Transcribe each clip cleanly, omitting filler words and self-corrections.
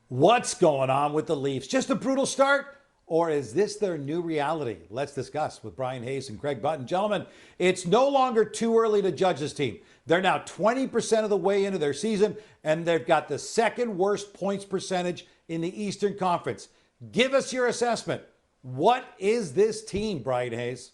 What's going on with the Leafs? Just a brutal start? Or is this their new reality? Let's discuss with Bryan Hayes and Craig Button. Gentlemen, it's no longer too early to judge this team. They're now 20% of the way into their season, and they've got the second worst points percentage in the Eastern Conference. Give us your assessment. What is this team, Bryan Hayes?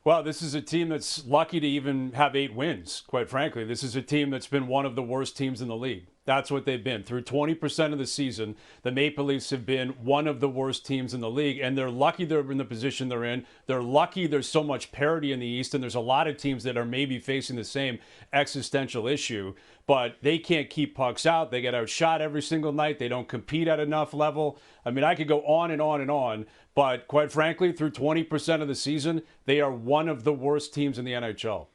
Well, this is a team that's lucky to even have 8 wins, quite frankly. This is a team that's been one of the worst teams in the league. That's what they've been. Through 20% of the season, the Maple Leafs have been one of the worst teams in the league, and they're lucky they're in the position they're in. They're lucky there's so much parity in the East, and there's a lot of teams that are maybe facing the same existential issue, but they can't keep pucks out. They get outshot every single night. They don't compete at enough level. I mean, I could go on and on and on, but quite frankly, through 20% of the season, they are one of the worst teams in the NHL.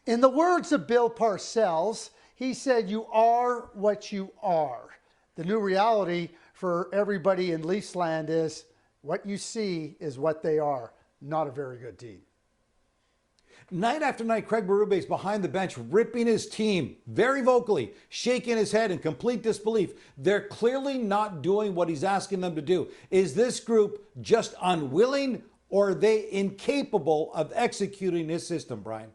In the words of Bill Parcells, he said, "You are what you are." The new reality for everybody in Leafs land is what you see is what they are. Not a very good team. Night after night, Craig Berube is behind the bench, ripping his team very vocally, shaking his head in complete disbelief. They're clearly not doing what he's asking them to do. Is this group just unwilling, or are they incapable of executing his system, Bryan?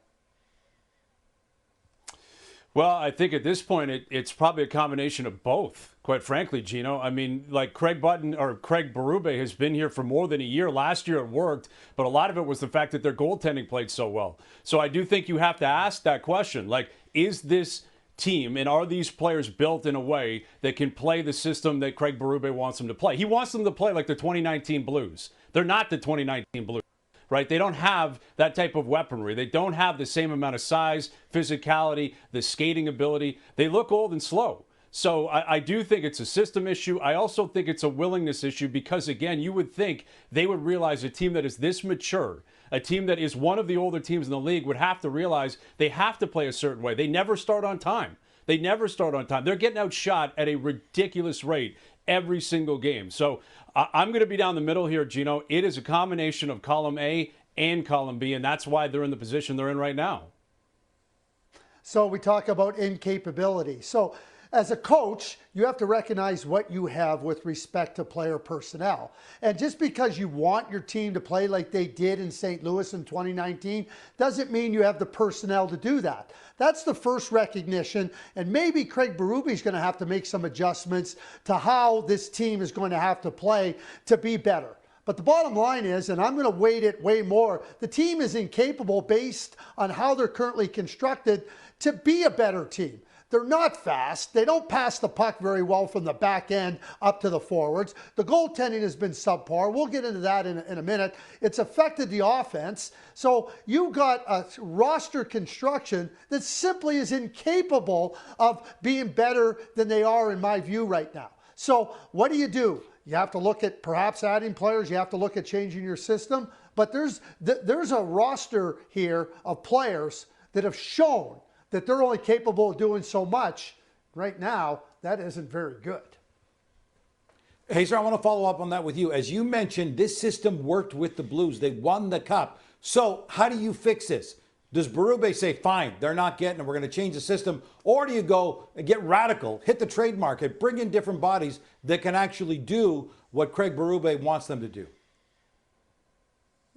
Well, I think at this point, it's probably a combination of both, quite frankly, Gino. I mean, like Craig Berube has been here for more than a year. Last year it worked, but a lot of it was the fact that their goaltending played so well. So I do think you have to ask that question. Like, is this team and are these players built in a way that can play the system that Craig Berube wants them to play? He wants them to play like the 2019 Blues. They're not the 2019 Blues. Right? They don't have that type of weaponry. They don't have the same amount of size, physicality, the skating ability. They look old and slow. So I do think it's a system issue. I also think it's a willingness issue because, again, you would think they would realize a team that is this mature, a team that is one of the older teams in the league would have to realize they have to play a certain way. They never start on time. They never start on time. They're getting outshot at a ridiculous rate every single game. So I'm going to be down the middle here, Gino. It is a combination of column A and column B, and that's why they're in the position they're in right now. So we talk about incapability. So as a coach, you have to recognize what you have with respect to player personnel. And just because you want your team to play like they did in St. Louis in 2019 doesn't mean you have the personnel to do that. That's the first recognition. And maybe Craig Berube is going to have to make some adjustments to how this team is going to have to play to be better. But the bottom line is, and I'm going to weight it way more, the team is incapable based on how they're currently constructed to be a better team. They're not fast. They don't pass the puck very well from the back end up to the forwards. The goaltending has been subpar. We'll get into that in a minute. It's affected the offense. So you've got a roster construction that simply is incapable of being better than they are, in my view, right now. So what do? You have to look at perhaps adding players. You have to look at changing your system. But there's a roster here of players that have shown that they're only capable of doing so much. Right now, that isn't very good. Hey, sir, I want to follow up on that with you. As you mentioned, this system worked with the Blues. They won the Cup. So how do you fix this? Does Berube say, fine, they're not getting it, we're going to change the system? Or do you go and get radical, hit the trade market, bring in different bodies that can actually do what Craig Berube wants them to do?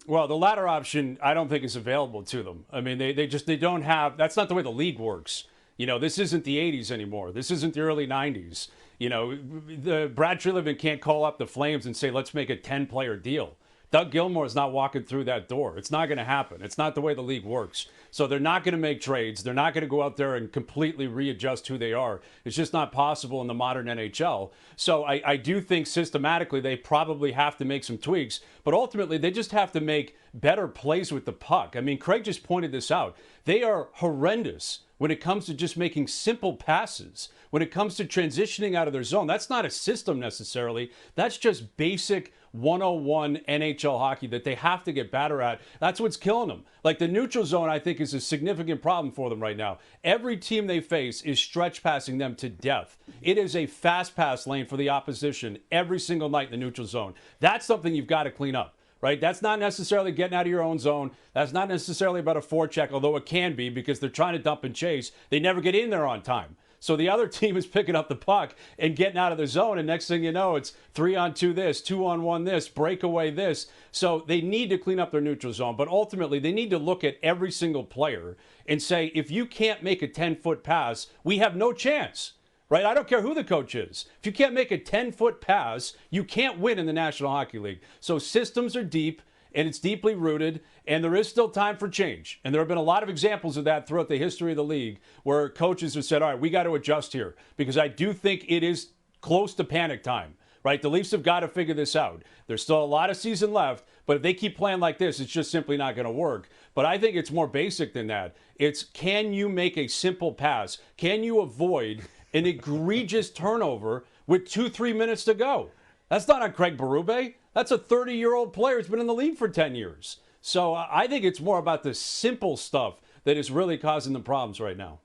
Well, the latter option, I don't think is available to them. I mean, they don't have, that's not the way the league works. You know, this isn't the 80s anymore. This isn't the early 90s. You know, the Brad Treliving can't call up the Flames and say, let's make a 10-player deal. Doug Gilmour is not walking through that door. It's not going to happen. It's not the way the league works. So they're not going to make trades. They're not going to go out there and completely readjust who they are. It's just not possible in the modern NHL. So I do think systematically they probably have to make some tweaks, but ultimately they just have to make better plays with the puck. I mean, Craig just pointed this out. They are horrendous when it comes to just making simple passes, when it comes to transitioning out of their zone. That's not a system necessarily. That's just basic 101 NHL hockey that they have to get better at. That's what's killing them. Like the neutral zone, I think, is a significant problem for them right now. Every team they face is stretch passing them to death. It is a fast pass lane for the opposition every single night in the neutral zone. That's something you've got to clean up. Right? That's not necessarily getting out of your own zone. That's not necessarily about a forecheck, although it can be because they're trying to dump and chase. They never get in there on time. So the other team is picking up the puck and getting out of the zone, and next thing you know, it's 3-on-2 this, 2-on-1 this, breakaway this. So they need to clean up their neutral zone, but ultimately they need to look at every single player and say, if you can't make a 10-foot pass, we have no chance. Right? I don't care who the coach is. If you can't make a 10-foot pass, you can't win in the National Hockey League. So systems are deep, and it's deeply rooted, and there is still time for change. And there have been a lot of examples of that throughout the history of the league where coaches have said, all right, we got to adjust here, because I do think it is close to panic time. Right? The Leafs have got to figure this out. There's still a lot of season left, but if they keep playing like this, it's just simply not going to work. But I think it's more basic than that. It's, can you make a simple pass? Can you avoid an egregious turnover with 2-3 minutes to go? That's not on Craig Berube. That's a 30-year-old player who's been in the league for 10 years. So I think it's more about the simple stuff that is really causing the problems right now.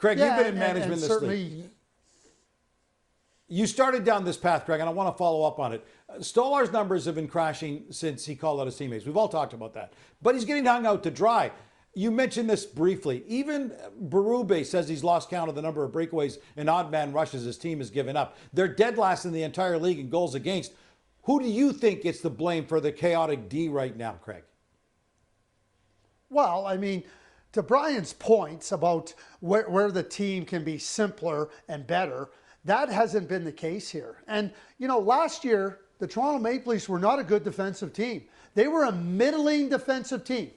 Craig, you've been in management in this league. You started down this path, Craig, and I want to follow up on it. Stolar's numbers have been crashing since he called out his teammates. We've all talked about that. But he's getting hung out to dry. You mentioned this briefly. Even Berube says he's lost count of the number of breakaways and odd man rushes his team has given up. They're dead last in the entire league in goals against. Who do you think gets the blame for the chaotic D right now, Craig? Well, I mean, to Bryan's points about where the team can be simpler and better, that hasn't been the case here. And, you know, last year, the Toronto Maple Leafs were not a good defensive team. They were a middling defensive team.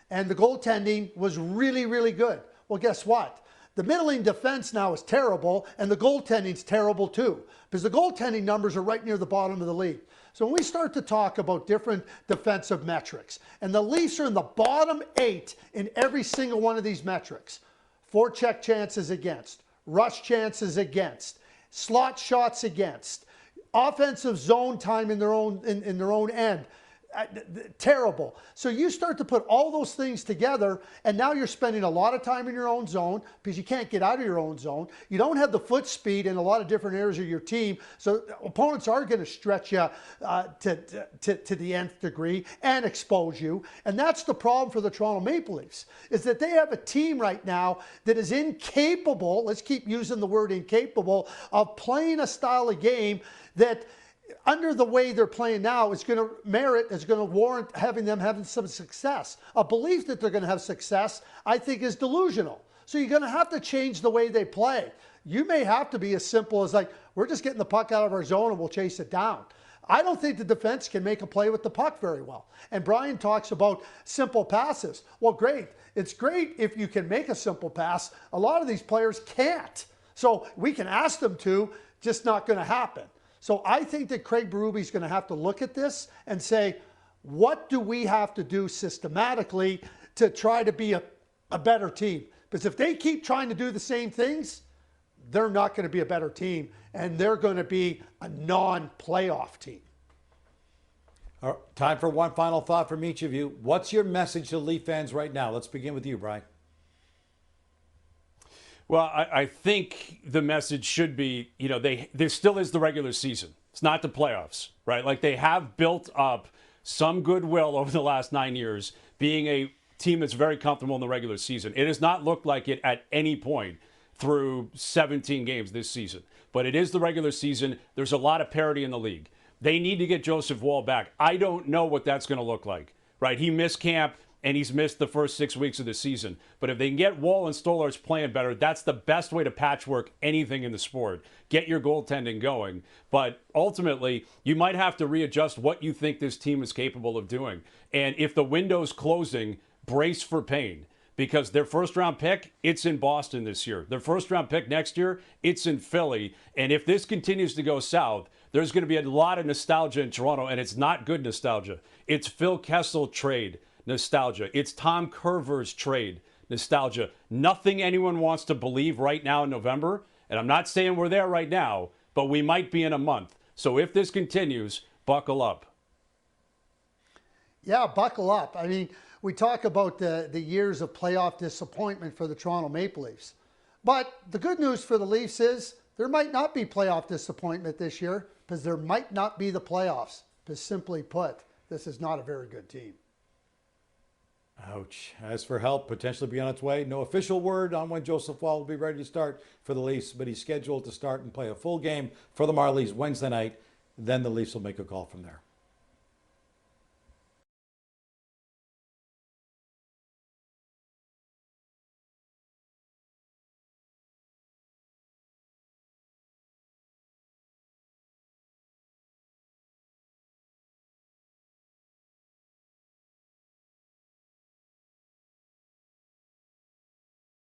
And the goaltending was really, really good. Well, guess what? The middling defense now is terrible, and the goaltending's terrible too, because the goaltending numbers are right near the bottom of the league. So when we start to talk about different defensive metrics, and the Leafs are in the bottom 8 in every single one of these metrics: forecheck chances against, rush chances against, slot shots against, offensive zone time in their own end. Terrible. So you start to put all those things together, and now you're spending a lot of time in your own zone because you can't get out of your own zone. You don't have the foot speed in a lot of different areas of your team, so opponents are going to stretch you to the nth degree and expose you. And that's the problem for the Toronto Maple Leafs, is that they have a team right now that is incapable, let's keep using the word incapable, of playing a style of game that, under the way they're playing now, is going to warrant having some success. A belief that they're going to have success, I think, is delusional. So you're going to have to change the way they play. You may have to be as simple as, like, we're just getting the puck out of our zone and we'll chase it down. I don't think the defense can make a play with the puck very well. And Bryan talks about simple passes. Well, great. It's great if you can make a simple pass. A lot of these players can't. So we can ask them to, just not going to happen. So I think that Craig Berube is going to have to look at this and say, what do we have to do systematically to try to be a better team? Because if they keep trying to do the same things, they're not going to be a better team, and they're going to be a non-playoff team. All right, time for one final thought from each of you. What's your message to Leaf fans right now? Let's begin with you, Bryan. Well, I think the message should be, you know, there still is the regular season. It's not the playoffs, right? Like, they have built up some goodwill over the last 9 years, being a team that's very comfortable in the regular season. It has not looked like it at any point through 17 games this season. But it is the regular season. There's a lot of parity in the league. They need to get Joseph Woll back. I don't know what that's going to look like, right? He missed camp, and he's missed the first 6 weeks of the season. But if they can get Woll and Stolarz playing better, that's the best way to patchwork anything in the sport. Get your goaltending going. But ultimately, you might have to readjust what you think this team is capable of doing. And if the window's closing, brace for pain. Because their first-round pick, it's in Boston this year. Their first-round pick next year, it's in Philly. And if this continues to go south, there's going to be a lot of nostalgia in Toronto, and it's not good nostalgia. It's Phil Kessel trade nostalgia. It's Tom Curver's trade nostalgia. Nothing anyone wants to believe right now in November, and I'm not saying we're there right now, but we might be in a month. So if this continues, buckle up. Yeah, buckle up. I mean, we talk about the years of playoff disappointment for the Toronto Maple Leafs. But the good news for the Leafs is there might not be playoff disappointment this year, because there might not be the playoffs. Because simply put, this is not a very good team. Ouch. As for help potentially be on its way, no official word on when Joseph Wall will be ready to start for the Leafs, but he's scheduled to start and play a full game for the Marlies Wednesday night. Then the Leafs will make a call from there.